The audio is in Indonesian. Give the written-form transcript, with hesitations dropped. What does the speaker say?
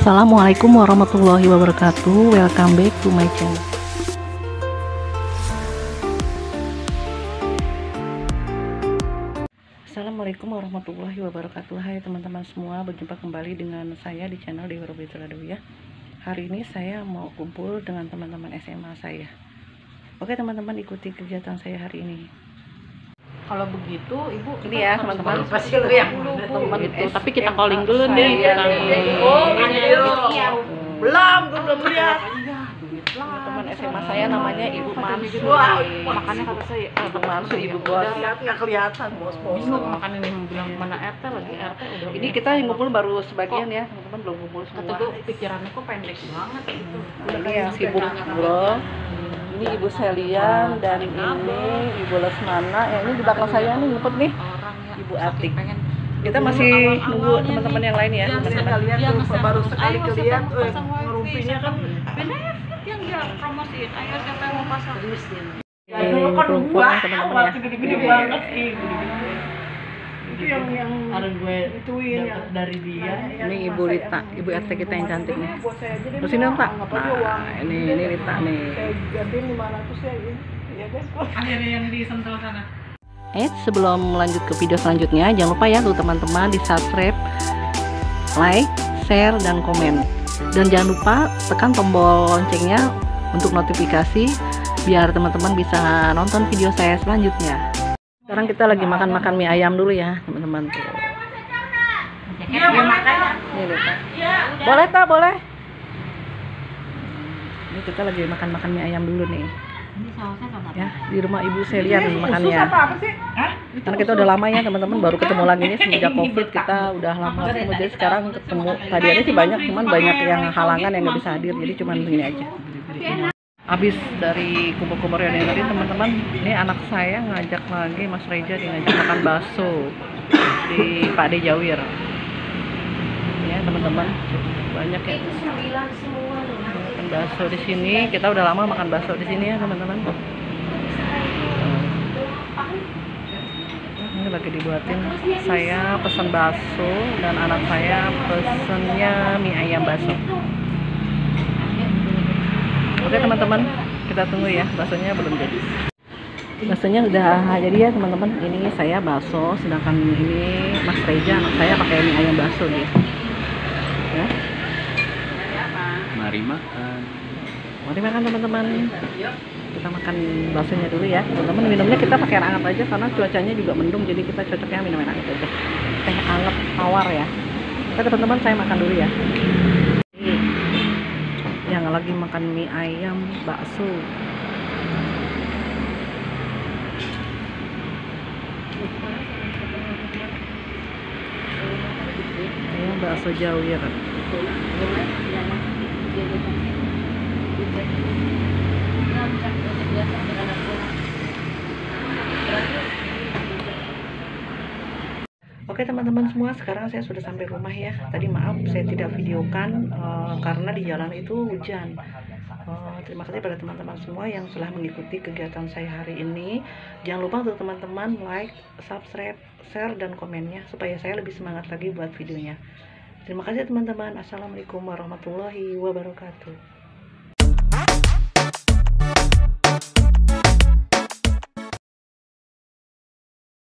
Assalamualaikum warahmatullahi wabarakatuh. Welcome back to my channel. Assalamualaikum warahmatullahi wabarakatuh. Hai teman-teman semua, berjumpa kembali dengan saya di channel Dewi Robita ya. Hari ini saya mau kumpul dengan teman-teman SMA saya. Oke teman-teman, ikuti kegiatan saya hari ini. Kalau begitu ibu ini ya teman-teman, pasti lu yang teman itu, tapi kita calling dulu nih. Belum lihat. Teman SMA saya namanya Ibu Mansur. Makanya kata saya Ibu Mansur, Ibu Bos. nggak kelihatan bos. Makanya nih bilang mana RT lagi RT udah. Ini kita yang ngumpul baru sebagian ya teman-teman, belum ngumpul semua. Kata gue pikirannya kok pendek banget itu. Ini yang sibuk bro. Ini Ibu Selian dan ini Ibu Lesmana. Ya, ini di belakang saya nih ngumpet nih Ibu Atik. Kita masih nunggu teman-teman yang lain ya teman-teman. Kalian tuh baru sekali kalian ngerumpinya kan benefit yang dia promosiin. Ayo siapa yang mau pasang? Ya dulu kan lupa teman-teman ya. Gede-gede banget sih. Itu yang harus gue ituin dari dia. Ini Ibu Rita, Ibu RT kita yang cantik nih. Terus ini Pak. Nah, ini Rita nih. Saya gantiin 500 ya ini. Iya kan? Akhirnya yang di Sentul sana. Sebelum lanjut ke video selanjutnya, jangan lupa ya tuh teman-teman di subscribe, like, share, dan komen. Dan jangan lupa tekan tombol loncengnya untuk notifikasi biar teman-teman bisa nonton video saya selanjutnya. Sekarang kita lagi makan mie ayam dulu ya teman-teman tuh. Iya makan. Ini Pak. Boleh tak? Boleh. Ini kita lagi makan mie ayam dulu nih. Ini sausnya sama Ya, di rumah Ibu Selian makannya. apa sih? Karena kita udah lama ya teman-teman, baru ketemu lagi nih semenjak Covid, kita udah lama ketemu. Jadi sekarang ketemu, tadi aja sih banyak, cuman banyak yang halangan yang nggak bisa hadir, jadi cuman begini aja. Habis dari kumpul-kumpul yang tadi teman-teman, ini anak saya ngajak lagi Mas Reja, dia ngajak makan bakso di Pak De Jawir. Ya teman-teman, banyak ya. Makan bakso di sini, kita udah lama makan bakso di sini ya teman-teman. Ini lagi dibuatin, saya pesen bakso dan anak saya pesennya mie ayam bakso. Oke teman-teman, kita tunggu ya, baksonya belum jadi. Baksonya udah jadi ya teman-teman. Ini saya bakso, sedangkan ini Mas Reja anak saya pakai mie ayam bakso dia. Ya. Mari makan. Mari makan teman-teman. Kita makan baksonya dulu ya teman-teman. Minumnya kita pakai air hangat aja karena cuacanya juga mendung, jadi kita cocoknya minum air hangat aja. Teh hangat tawar ya. Oke teman-teman, saya makan dulu ya. Yang lagi makan mie ayam bakso. Ya, bakso Jawir. Oke teman-teman semua, sekarang saya sudah sampai rumah ya. Tadi maaf saya tidak videokan karena di jalan itu hujan. Terima kasih pada teman-teman semua yang telah mengikuti kegiatan saya hari ini. Jangan lupa untuk teman-teman like, subscribe, share, dan komennya supaya saya lebih semangat lagi buat videonya. Terima kasih teman-teman. Assalamualaikum warahmatullahi wabarakatuh.